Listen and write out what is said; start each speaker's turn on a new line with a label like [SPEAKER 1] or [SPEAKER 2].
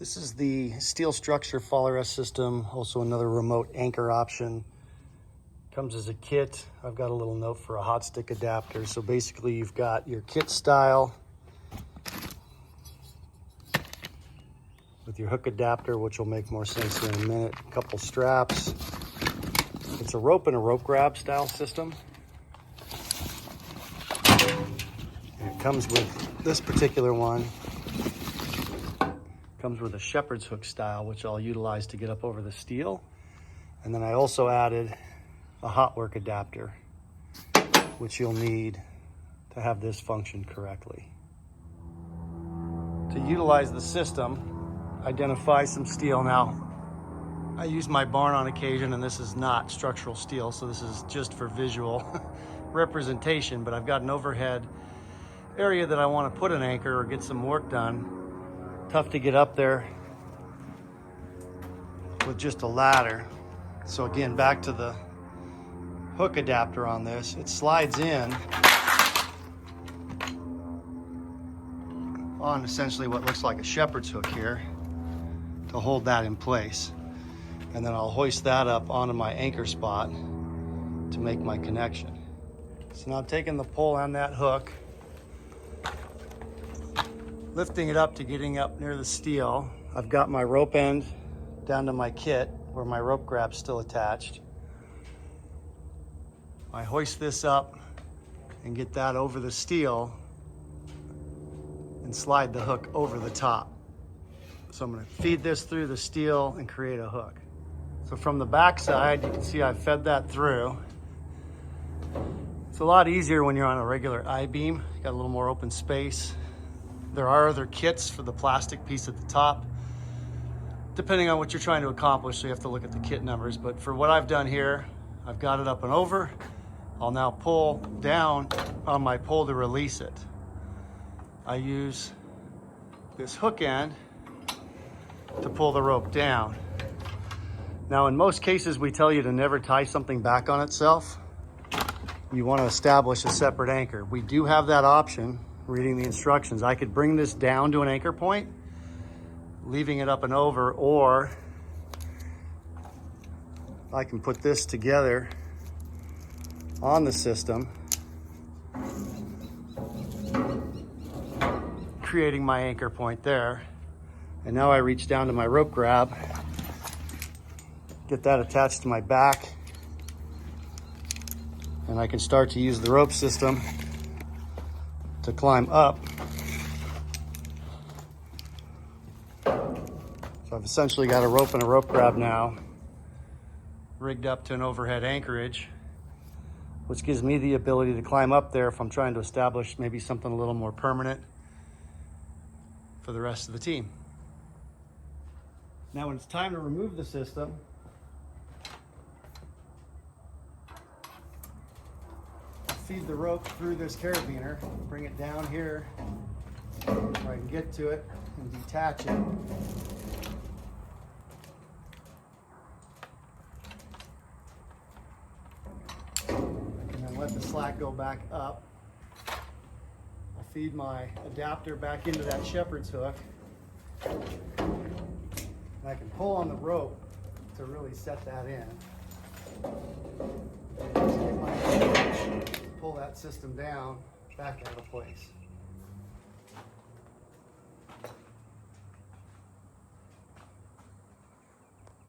[SPEAKER 1] This is the steel structure fall arrest system, also another remote anchor option. Comes as a kit. I've got a little note for a hot stick adapter. So basically you've got your kit style with your hook adapter, which will make more sense here in a minute. A couple straps. It's a rope and a rope grab style system. And it comes with this particular one. Comes with a shepherd's hook style, which I'll utilize to get up over the steel. And then I also added a hot work adapter, which you'll need to have this function correctly. To utilize the system, identify some steel. Now, I use my barn on occasion, and this is not structural steel, so this is just for visual representation, but I've got an overhead area that I want to put an anchor or get some work done. Tough to get up there with just a ladder. So again, back to the hook adapter on this. It slides in on essentially what looks like a shepherd's hook here to hold that in place. And then I'll hoist that up onto my anchor spot to make my connection. So now I'm taking the pole on that hook, lifting it up to getting up near the steel. I've got my rope end down to my kit where my rope grab's still attached. I hoist this up and get that over the steel and slide the hook over the top. So I'm gonna feed this through the steel and create a hook. So from the back side, you can see I've fed that through. It's a lot easier when you're on a regular I-beam. You got a little more open space. There are other kits for the plastic piece at the top, depending on what you're trying to accomplish, so you have to look at the kit numbers. But for what I've done here, I've got it up and over. I'll now pull down on my pole to release it. I use this hook end to pull the rope down. Now, in most cases, we tell you to never tie something back on itself. You want to establish a separate anchor. We do have that option. Reading the instructions, I could bring this down to an anchor point, leaving it up and over, or I can put this together on the system, creating my anchor point there. And now I reach down to my rope grab, get that attached to my back, and I can start to use the rope system to climb up. So I've essentially got a rope and a rope grab now rigged up to an overhead anchorage, which gives me the ability to climb up there if I'm trying to establish maybe something a little more permanent for the rest of the team. Now when it's time to remove the system, feed the rope through this carabiner, bring it down here where I can get to it and detach it. And then let the slack go back up. I'll feed my adapter back into that shepherd's hook. And I can pull on the rope to really set that in. And just get my pull that system down back out of place.